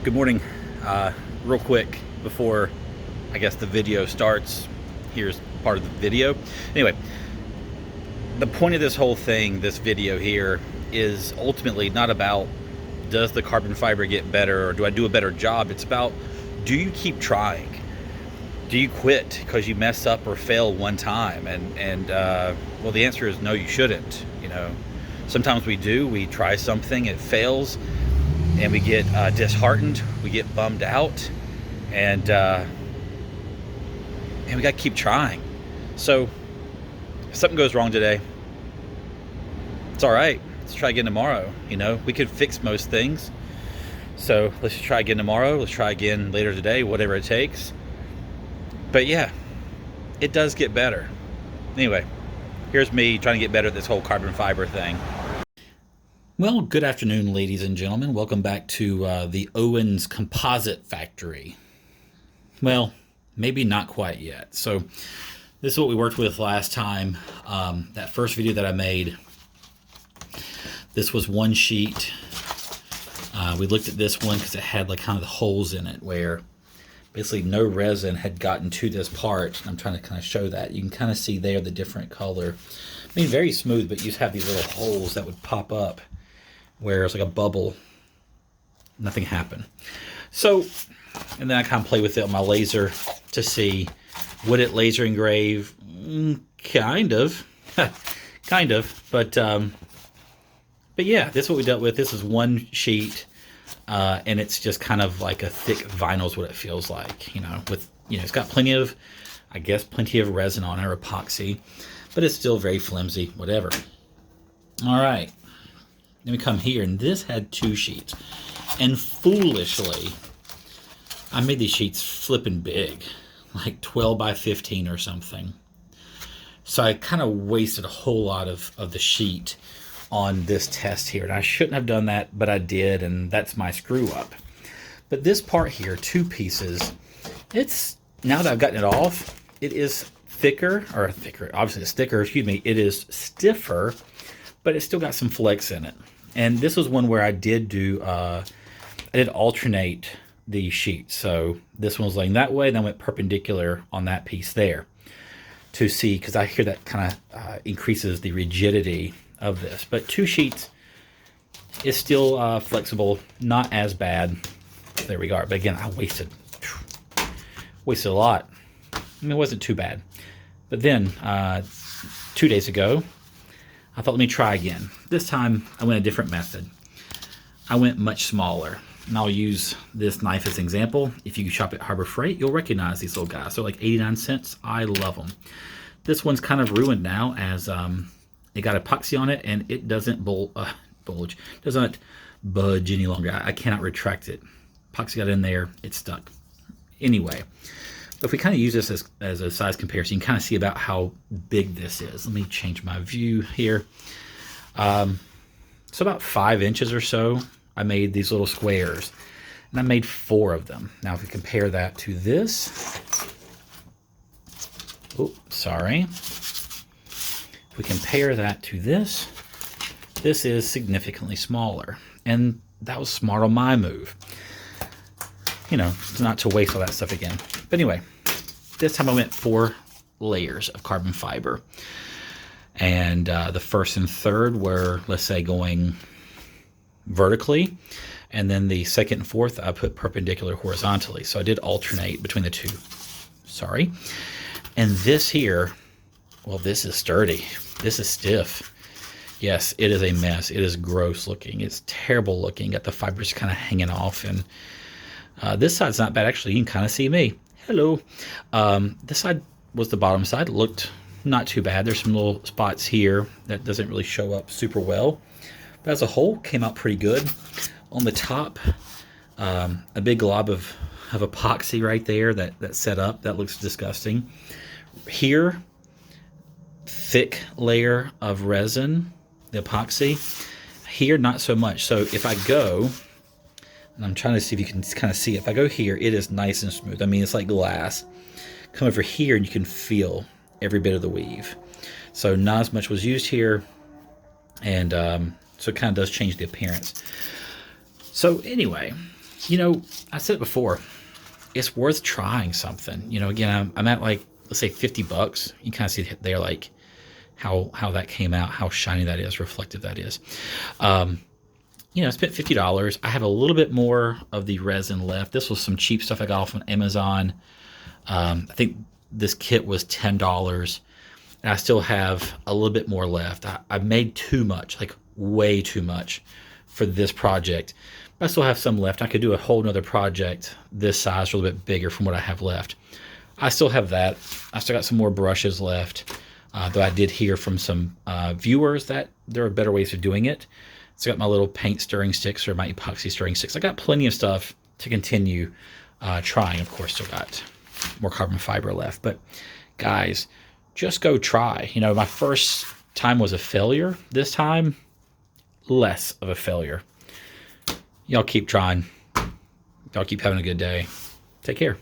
Good morning. Real quick before I guess the video starts, here's part of the video. Anyway, the point of this whole thing, this video here, is ultimately not about does the carbon fiber get better or do I do a better job. It's about, do you keep trying? Do you quit because you mess up or fail one time? Well, the answer is no, you shouldn't. Sometimes we do. We try something, it fails, and we get disheartened, we get bummed out, and we got to keep trying. So if something goes wrong today, it's all right. Let's try again tomorrow. We could fix most things. So let's try again tomorrow. Let's try again later today, whatever it takes. But yeah, it does get better. Anyway, here's me trying to get better at this whole carbon fiber thing. Well, good afternoon, ladies and gentlemen. Welcome back to the Owens Composite Factory. Well, maybe not quite yet. So this is what we worked with last time. That first video that I made, this was one sheet. We looked at this one because it had like kind of the holes in it where basically no resin had gotten to this part. I'm trying to kind of show that. You can kind of see there the different color. I mean, very smooth, but you just have these little holes that would pop up where it's like a bubble. Nothing happened. So, and then I kind of play with it on my laser to see, would it laser engrave? Kind of. Kind of. But yeah, this is what we dealt with. This is one sheet. And it's just kind of like a thick vinyl is what it feels like, it's got plenty of resin on it, or epoxy, but it's still very flimsy, whatever. All right. Then we come here, and this had two sheets. And foolishly, I made these sheets flipping big, like 12 by 15 or something. So I kind of wasted a whole lot of the sheet on this test here. And I shouldn't have done that, but I did, and that's my screw up. But this part here, two pieces, now that I've gotten it off, it is obviously it's thicker, it is stiffer, but it's still got some flex in it. And this was one where I did alternate the sheets. So this one was laying that way, then went perpendicular on that piece there to see, because I hear that kind of increases the rigidity of this. But two sheets is still flexible, not as bad. There we go. But again, I wasted a lot. I mean, it wasn't too bad. But then 2 days ago, I thought, let me try again. This time, I went a different method. I went much smaller. And I'll use this knife as an example. If you shop at Harbor Freight, you'll recognize these little guys. They're like 89 cents. I love them. This one's kind of ruined now, as it got epoxy on it, and it doesn't doesn't budge any longer. I cannot retract it. Epoxy got in there. It's stuck. Anyway, if we kind of use this as a size comparison, you can kind of see about how big this is. Let me change my view here. So about 5 inches or so, I made these little squares, and I made 4 of them. Now, if we compare that to this, if we compare that to this is significantly smaller, and that was smart on my move. Not to waste all that stuff again. But anyway, this time I went 4 layers of carbon fiber. And the first and third were, let's say, going vertically. And then the second and fourth, I put perpendicular horizontally. So I did alternate between the two. Sorry. And this here, well, this is sturdy. This is stiff. Yes, it is a mess. It is gross looking. It's terrible looking. Got the fibers kind of hanging off. And this side's not bad. Actually, you can kind of see me. Hello. This side was the bottom side. It looked not too bad. There's some little spots here that doesn't really show up super well. But as a whole, came out pretty good. On the top, a big glob of epoxy right there that set up. That looks disgusting. Here, thick layer of resin, the epoxy. Here, not so much. So if I go, and I'm trying to see if you can kind of see it. If I go here, it is nice and smooth. I mean, it's like glass. Come over here and you can feel every bit of the weave. So not as much was used here. And so it kind of does change the appearance. So anyway, you know, I said it before, it's worth trying something. You know, again, I'm at like, let's say $50. You kind of see there like how that came out, how shiny that is, reflective that is. You know, I spent $50. I have a little bit more of the resin left. This was some cheap stuff I got off on Amazon. I think this kit was $10. And I still have a little bit more left. I made too much, like way too much for this project. But I still have some left. I could do a whole nother project this size, a little bit bigger from what I have left. I still have that. I still got some more brushes left, though I did hear from some viewers that there are better ways of doing it. So I got my little paint stirring sticks or my epoxy stirring sticks. I got plenty of stuff to continue trying. Of course, still got more carbon fiber left. But guys, just go try. You know, my first time was a failure. This time, less of a failure. Y'all keep trying. Y'all keep having a good day. Take care.